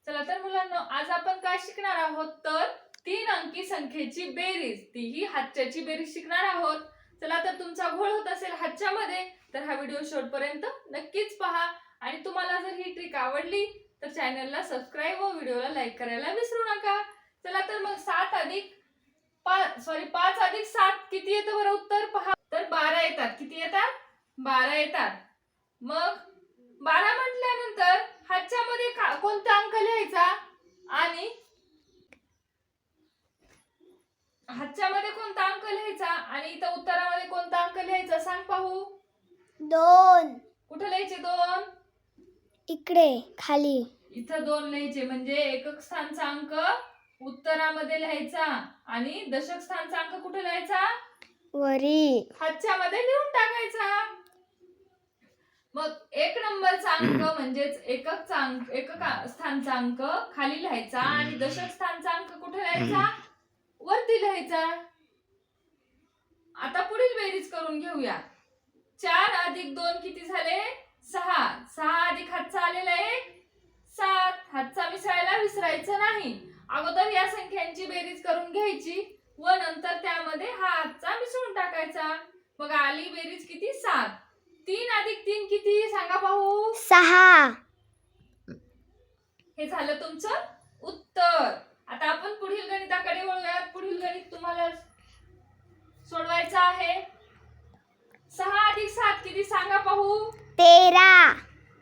चला तर मुलांनो, आज आपण काय शिकणार आहोत तर 3 अंकी संख्येची बेरीज, तीही हातच्याची बेरीज शिकणार आहोत. चला तर तुमचा घोळ होत असेल हातच्यामध्ये तर हा व्हिडिओ शेवटपर्यंत नक्कीच पहा. आणि तुम्हाला जर ही ट्रिक आवडली तर चॅनलला सबस्क्राइब व व्हिडिओला लाईक करायला विसरू नका. चला तर मग 5 अधिक 7 किती येतं बरं उत्तर पहा. तर 12 येतात. किती येतात? 12 येतात. मग 12 म्हटल्यानंतर हातच्यामध्ये कोणता अंक लिहायचा आणि हातच्यामध्ये कोणता अंक लिहायचा आणि इथं उत्तरामध्ये कोणता अंक लिहायचा सांग पाहू. 2. कुठे लिहायचे 2? इकडे खाली. इथं 2 लिहायचे म्हणजे एकक स्थानचा अंक उत्तरामध्ये लिहायचा आणि दशक स्थानचा अंक कुठे लिहायचा? वरी. हातच्यामध्ये लिहून टाकायचा. मग 1 नंबरचा अंक म्हणजेच एकक स्थानचा अंक खाली लिहायचा आणि दशक स्थानचा अंक कुठे लिहायचा? वरती लिहायचा. आता पुढील बेरीज करून घेऊया. 4 अधिक 2 किती झाले? 6. 6 अधिक हातचा आलेला 1 7. हातचा मिसळायला विसरायचं नाही. अगोदर या संख्यांची बेरीज करून घ्यायची व नंतर त्यामध्ये हा हातचा मिसळून टाकायचा. मग आली बेरीज किती? 7. 3 अधिक 3 किती सांगा पाहू? 6. हे झालं तुमचं उत्तर. आता आपण पुढील गणिताकडे वळूयात. पुढील गणित तुम्हाला सोडवायचं आहे. 6 अधिक 7 किती सांगा पाहू? 13.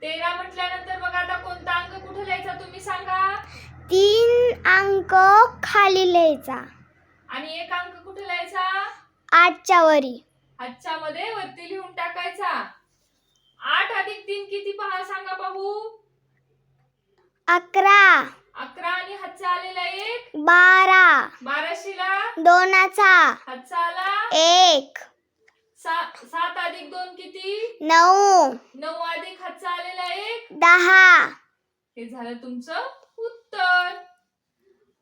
13 म्हटल्यानंतर मग आता कोणता अंक कुठे लिहायचा तुम्ही सांगा? 3 अंक खाली लिहायचा. आणि 1 अंक कुठे लिहायचा? 8च्या वरी. हातच्या मध्ये वरती लिहून टाकायचा. 8 अधिक 3 किती पहा सांगा पाहू? 11. 11 आणि हातचा आलेला 1 12. 12 शिला 2चा हातचा आला 1. 7 अधिक 2 किती? 9. 9 अधिक हातचा आलेला 1 10. हे झालं तुमचं उत्तर.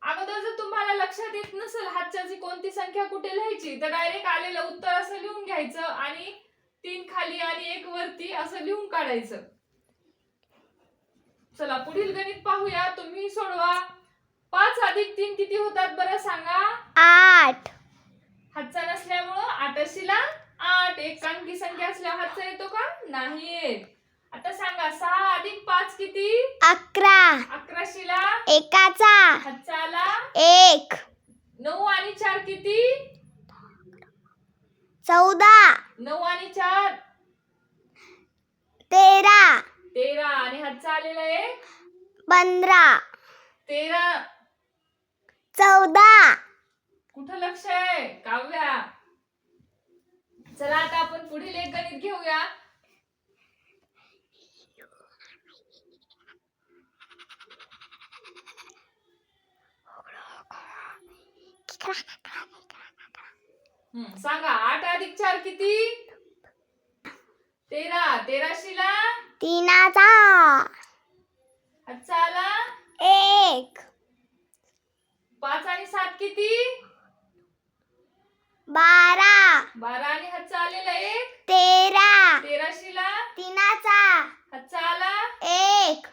अगोदर जर तुम्हाला लक्षात येत नसेल हातच्याची कोणती संख्या कुठे लिहायची तर डायरेक्ट आलेलं उत्तर असं लिहून घ्यायचं आणि 3 खाली आणि 1 वरती असं लिहून काढायचं. चला पुढील गणित पाहूया. तुम्ही सोडवा. 5 अधिक 3 किती होतात बरं सांगा? 8. हातचा नसल्यामुळं 8 शीला 8. एक अंकी संख्या असल्यावर हातचा येतो का? नाही येत. आता सांगा 6 अधिक 5 किती? 11. 11 शीला 1चा हातचा आला 1. 9 आणि 4 किती? 14. 9 आणि 4 13. 13 आणि हातचा आलेला 1 15. 13. 14. कुठं लक्ष आहे काव्या? चला आता आपण पुढील एक गणित घेऊया. सांगा 8 अधिक 4 किती? 13. 13 शीला 3चा हातचा आला 1. 5 आणि 7 किती? 12. 12 आणि हातचा आलेला 1 13. 13 शीला 3चा हातचा आला 1.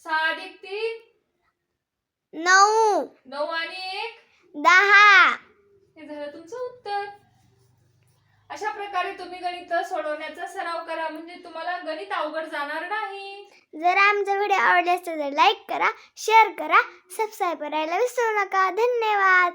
6 अधिक 3 9. 9 आणि 1 10. हे झालं तुमचं उत्तर. अशा प्रकारे तुम्ही गणित सोडवण्याचा सराव करा म्हणजे तुम्हाला गणित अवघड जाणार नाही. जर आमचा व्हिडिओ आवडला असेल तर लाईक करा, शेअर करा, सबस्क्राईब करायला विसरू नका. धन्यवाद.